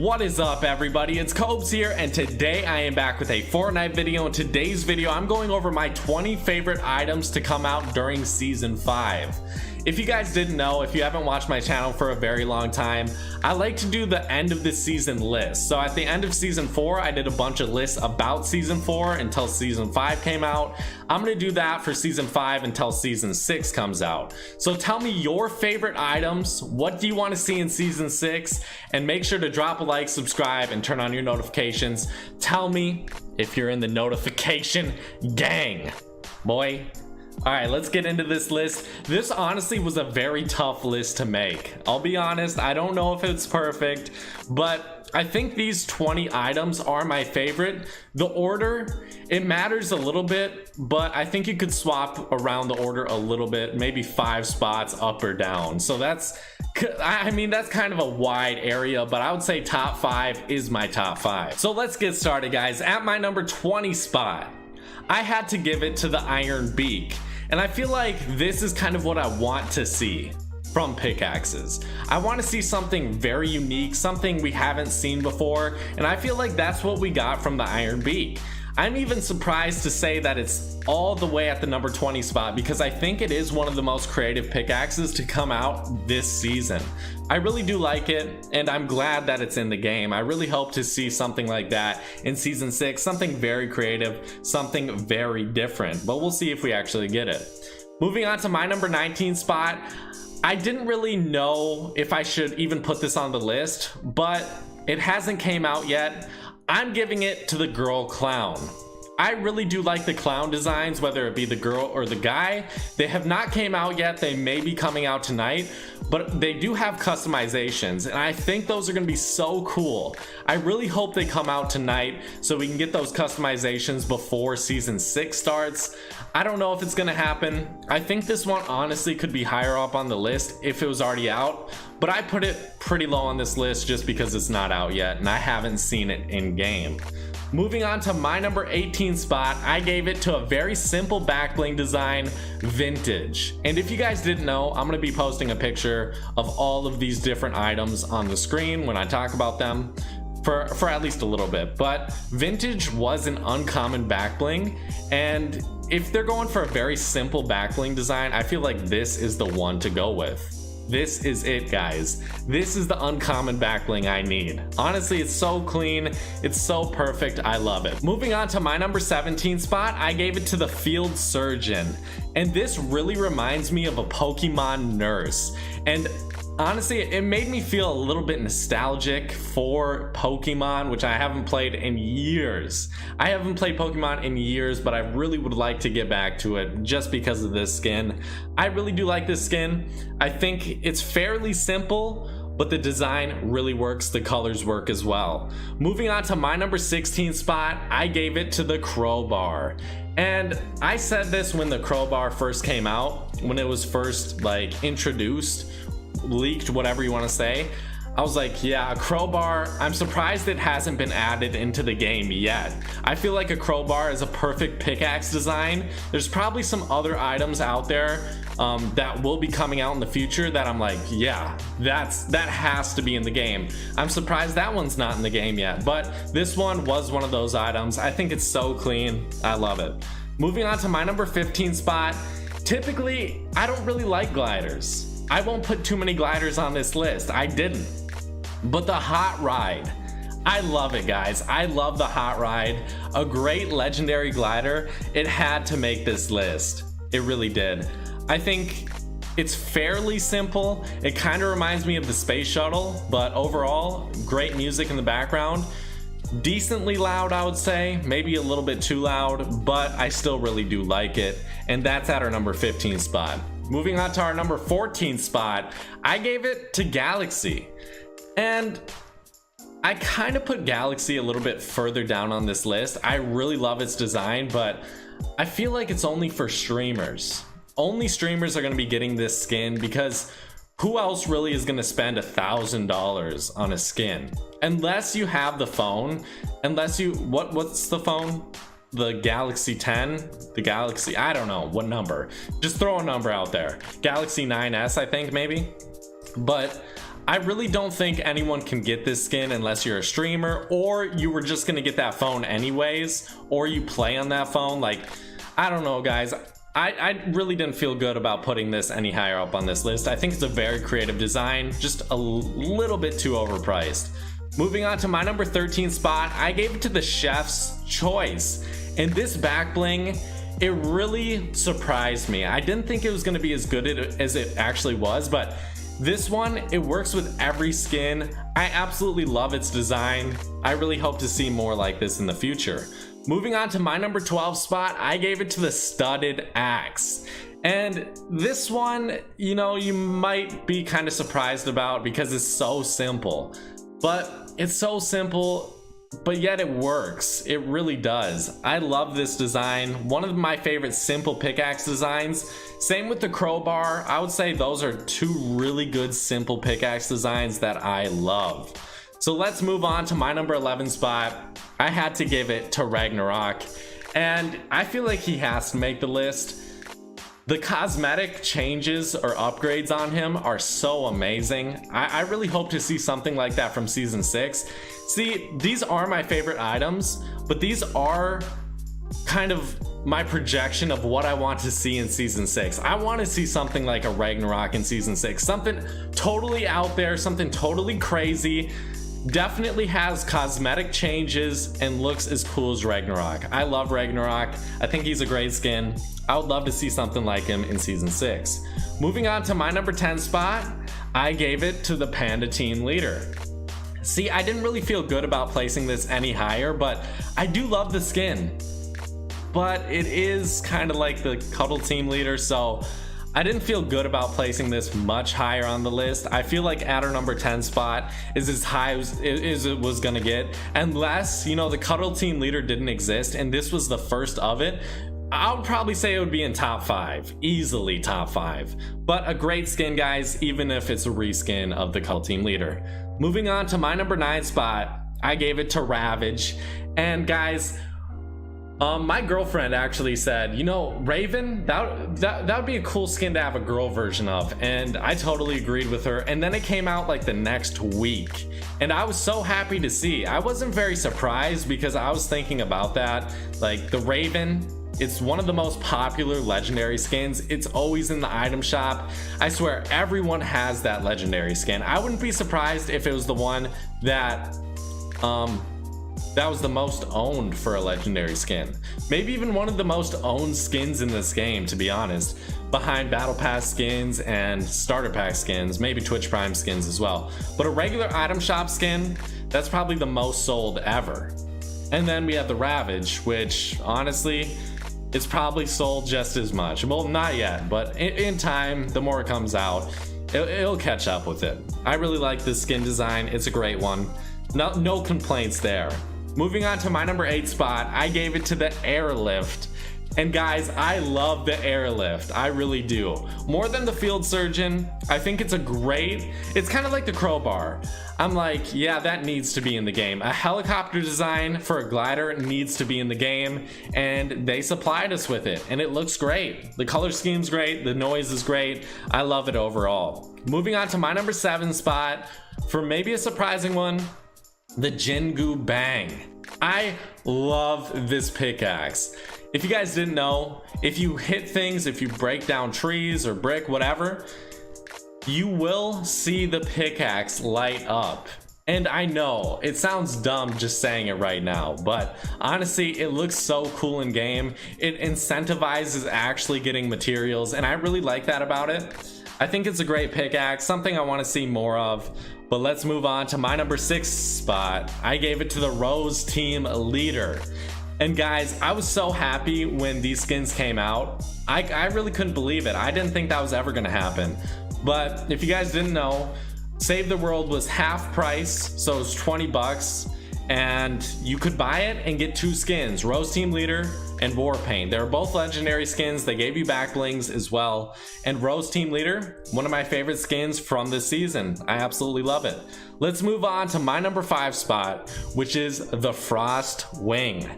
What is up, everybody? It's Cobes here, and today I am back with a Fortnite video. In today's video, I'm going over my 20 favorite items to come out during Season 5. If you guys didn't know, if you haven't watched my channel for a very long time, I like to do the end of the season list. So at the end of Season 4, I did a bunch of lists about Season 4 until Season 5 came out. I'm going to do that for Season 5 until Season 6 comes out. So tell me your favorite items, what do you want to see in Season 6, and make sure to drop a like, subscribe, and turn on your notifications. Tell me if you're in the notification gang, boy. All right, let's get into this list. This honestly was a very tough list to make. I'll be honest, I don't know if it's perfect, but I think these 20 items are my favorite. The order, it matters a little bit, but I think you could swap around the order a little bit, maybe 5 spots up or down. So that's kind of a wide area, but I would say top 5 is my top 5. So let's get started, guys. At my number 20 spot, I had to give it to the Iron Beak, and I feel like this is kind of what I want to see from pickaxes. I want to see something very unique, something we haven't seen before, and I feel like that's what we got from the Iron Beak. I'm even surprised to say that it's all the way at the number 20 spot because I think it is one of the most creative pickaxes to come out this season. I really do like it, and I'm glad that it's in the game. I really hope to see something like that in Season 6, something very creative, something very different, but we'll see if we actually get it. Moving on to my number 19 spot, I didn't really know if I should even put this on the list, but it hasn't came out yet. I'm giving it to the girl clown. I really do like the clown designs, whether it be the girl or the guy. They have not came out yet. They may be coming out tonight, but they do have customizations, and I think those are going to be so cool. I really hope they come out tonight so we can get those customizations before Season 6 starts. I don't know if it's going to happen. I think this one honestly could be higher up on the list if it was already out, but I put it pretty low on this list just because it's not out yet and I haven't seen it in game. Moving on to my number 18 spot, I gave it to a very simple back bling design, vintage. And if you guys didn't know, I'm going to be posting a picture of all of these different items on the screen when I talk about them for at least a little bit. But vintage was an uncommon back bling, and if they're going for a very simple back bling design, I feel like this is the one to go with. This is it, guys. This is the uncommon back bling I need. Honestly, it's so clean, it's so perfect, I love it. Moving on to my number 17 spot, I gave it to the field surgeon, and this really reminds me of a Pokemon nurse. And honestly, it made me feel a little bit nostalgic for Pokemon, which I haven't played in years. I haven't played Pokemon in years, but I really would like to get back to it just because of this skin. I really do like this skin. I think it's fairly simple, but the design really works. The colors work as well. Moving on to my number 16 spot, I gave it to the crowbar. And I said this when the crowbar first came out, when it was first like introduced, leaked, whatever you want to say. I was like, yeah, a crowbar. I'm surprised it hasn't been added into the game yet. I feel like a crowbar is a perfect pickaxe design. There's probably some other items out there that will be coming out in the future that I'm like, yeah, that has to be in the game. I'm surprised that one's not in the game yet, but this one was one of those items. I think it's so clean. I love it. Moving on to my number 15 spot. Typically, I don't really like gliders. I won't put too many gliders on this list. I didn't. But the hot ride, I love it, guys. I love the hot ride. A great legendary glider. It had to make this list. It really did. I think it's fairly simple. It kind of reminds me of the space shuttle, but overall, great music in the background. Decently loud, I would say. Maybe a little bit too loud, but I still really do like it. And that's at our number 15 spot. Moving on to our number 14 spot, I gave it to Galaxy. And I kind of put Galaxy a little bit further down on this list. I really love its design, but I feel like it's only for streamers. Only streamers are going to be getting this skin because who else really is going to spend $1,000 on a skin? Unless you have the phone, unless you, what's the phone? The Galaxy 10, the Galaxy, I don't know what number. Just throw a number out there. Galaxy 9S, I think, maybe. But I really don't think anyone can get this skin unless you're a streamer, or you were just gonna get that phone anyways, or you play on that phone. Like, I don't know, guys. I really didn't feel good about putting this any higher up on this list. I think it's a very creative design, just a little bit too overpriced. Moving on to my number 13 spot, I gave it to the Chef's Choice. And this back bling, it really surprised me. I didn't think it was going to be as good as it actually was, but this one, it works with every skin. I absolutely love its design. I really hope to see more like this in the future. Moving on to my number 12 spot, I gave it to the Studded Axe. And this one, you know, you might be kind of surprised about because it's so simple. But it's so simple, but yet it works. It really does. I love this design. One of my favorite simple pickaxe designs. Same with the crowbar. I would say those are two really good simple pickaxe designs that I love. So let's move on to my number 11 spot. I had to give it to Ragnarok, and I feel like he has to make the list. The cosmetic changes or upgrades on him are so amazing. I really hope to see something like that from season 6. See, these are my favorite items, but these are kind of my projection of what I want to see in season 6. I want to see something like a Ragnarok in season 6, something totally out there, something totally crazy. Definitely has cosmetic changes and looks as cool as Ragnarok. I love Ragnarok. I think he's a great skin. I would love to see something like him in season 6. Moving on to my number 10 spot, I gave it to the Panda Team Leader. See, I didn't really feel good about placing this any higher, but I do love the skin. But it is kind of like the Cuddle Team Leader, so I didn't feel good about placing this much higher on the list. I feel like at our number 10 spot is as high as it was gonna get, unless, you know, the Cuddle Team Leader didn't exist and this was the first of it. I would probably say it would be in top 5, easily top 5. But a great skin, guys, even if it's a reskin of the Cuddle Team Leader. Moving on to my number 9 spot, I gave it to Ravage. And guys, my girlfriend actually said, you know, Raven, that would be a cool skin to have a girl version of, and I totally agreed with her. And then it came out like the next week, and I was so happy to see. I wasn't very surprised because I was thinking about that. Like, the Raven, it's one of the most popular legendary skins. It's always in the item shop. I swear everyone has that legendary skin. I wouldn't be surprised if it was the one that was the most owned for a legendary skin. Maybe even one of the most owned skins in this game, to be honest, behind Battle Pass skins and Starter Pack skins, maybe Twitch Prime skins as well. But a regular item shop skin, that's probably the most sold ever. And then we have the Ravage, which honestly, it's probably sold just as much. Well, not yet, but in time, the more it comes out, it'll catch up with it. I really like this skin design. It's a great one. No complaints there. Moving on to my number 8 spot, I gave it to the Airlift. And guys, I love the Airlift. I really do. More than the Field Surgeon, I think it's it's kind of like the Crowbar. I'm like, yeah, that needs to be in the game. A helicopter design for a glider needs to be in the game, and they supplied us with it, and it looks great. The color scheme's great, the noise is great. I love it overall. Moving on to my number 7 spot, for maybe a surprising one, the Jingu Bang. I love this pickaxe. If you guys didn't know, if you hit things, if you break down trees or brick, whatever, you will see the pickaxe light up. And I know it sounds dumb just saying it right now, but honestly, it looks so cool in game. It incentivizes actually getting materials, and I really like that about it. I think it's a great pickaxe, something I want to see more of. But let's move on to my number 6 spot. I gave it to the Rose Team Leader. And guys, I was so happy when these skins came out. I really couldn't believe it. I didn't think that was ever gonna happen. But if you guys didn't know, Save the World was half price, so it was 20 bucks. And you could buy it and get 2 skins, Rose Team Leader and Warpaint. They're both legendary skins. They gave you back blings as well. And Rose Team Leader, one of my favorite skins from this season. I absolutely love it. Let's move on to my number 5 spot, which is the Frost Wing.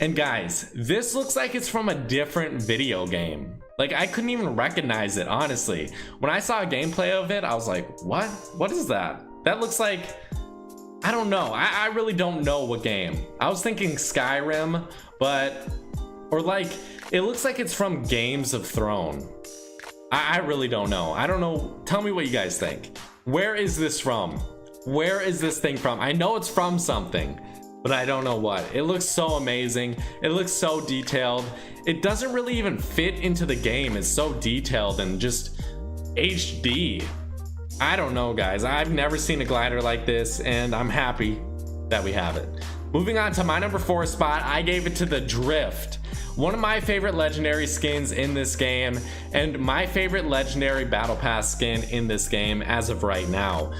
And guys, this looks like it's from a different video game. Like, I couldn't even recognize it, honestly. When I saw a gameplay of it, I was like, what is that? That looks like, I don't know. I really don't know what game. I was thinking Skyrim, but, or like, it looks like it's from Games of Thrones. I really don't know. I don't know. Tell me what you guys think. Where is this from? Where is this thing from? I know it's from something, but I don't know what. It looks so amazing. It looks so detailed. It doesn't really even fit into the game. It's so detailed and just HD. I don't know, guys. I've never seen a glider like this, and I'm happy that we have it. Moving on to my number 4 spot, I gave it to the Drift. One of my favorite legendary skins in this game, and my favorite legendary battle pass skin in this game as of right now.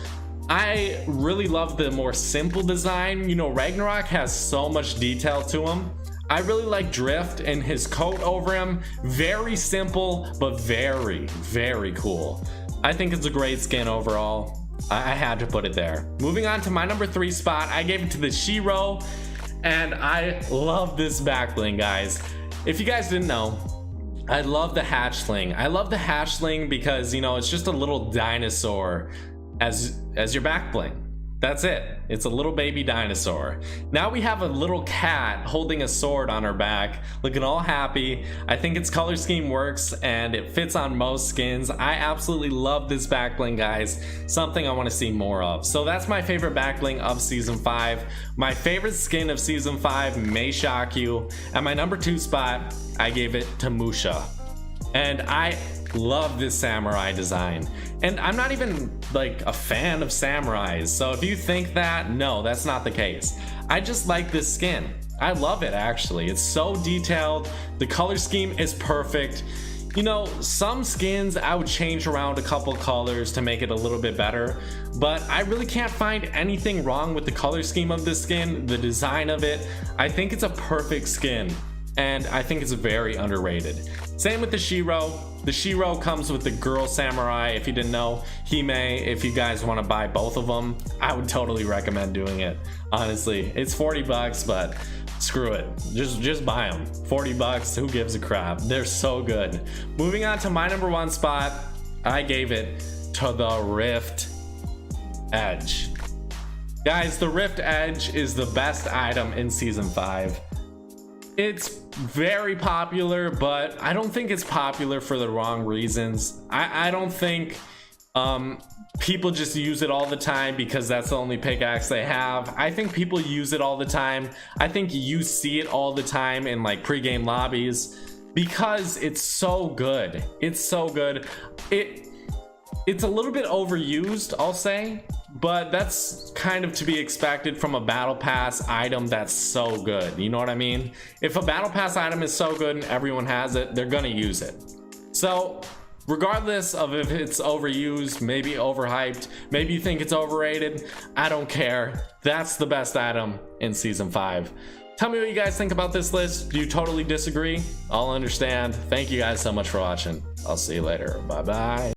I really love the more simple design. You know, Ragnarok has so much detail to him. I really like Drift and his coat over him. Very simple, but very, very cool. I think it's a great skin overall. I had to put it there. Moving on to my number 3 spot, I gave it to the Shiro, and I love this backbling, guys. If you guys didn't know, I love the hatchling. I love the hatchling because, you know, it's just a little dinosaur as your backbling. That's it. It's a little baby dinosaur. Now we have a little cat holding a sword on her back, looking all happy. I think its color scheme works and it fits on most skins. I absolutely love this backbling, guys. Something I want to see more of. So that's my favorite backbling of Season 5. My favorite skin of Season 5 may shock you. At my number 2 spot, I gave it to Musha. And I love this samurai design. And I'm not even like a fan of samurais, so if you think that, no, that's not the case. I just like this skin. I love it, actually. It's so detailed. The color scheme is perfect. You know, some skins I would change around a couple colors to make it a little bit better, but I really can't find anything wrong with the color scheme of this skin, the design of it. I think it's a perfect skin, and I think it's very underrated. Same with the Shiro. The Shiro comes with the girl samurai. If you didn't know, Hime, if you guys want to buy both of them, I would totally recommend doing it. Honestly, it's 40 bucks, but screw it. Just buy them. 40 bucks, who gives a crap? They're so good. Moving on to my number 1 spot, I gave it to the Rift Edge. Guys, the Rift Edge is the best item in Season 5. It's very popular, but I don't think it's popular for the wrong reasons. I don't think people just use it all the time because that's the only pickaxe they have. I think people use it all the time. I think you see it all the time in like pre-game lobbies because it's so good. It's so good. It's a little bit overused, I'll say, but that's kind of to be expected from a battle pass item that's so good. You know what I mean? If a battle pass item is so good and everyone has it, they're gonna use it. So regardless of if it's overused, maybe overhyped, maybe you think it's overrated, I don't care. That's the best item in Season 5. Tell me what you guys think about this list. Do you totally disagree? I'll understand. Thank you guys so much for watching. I'll see you later. Bye bye.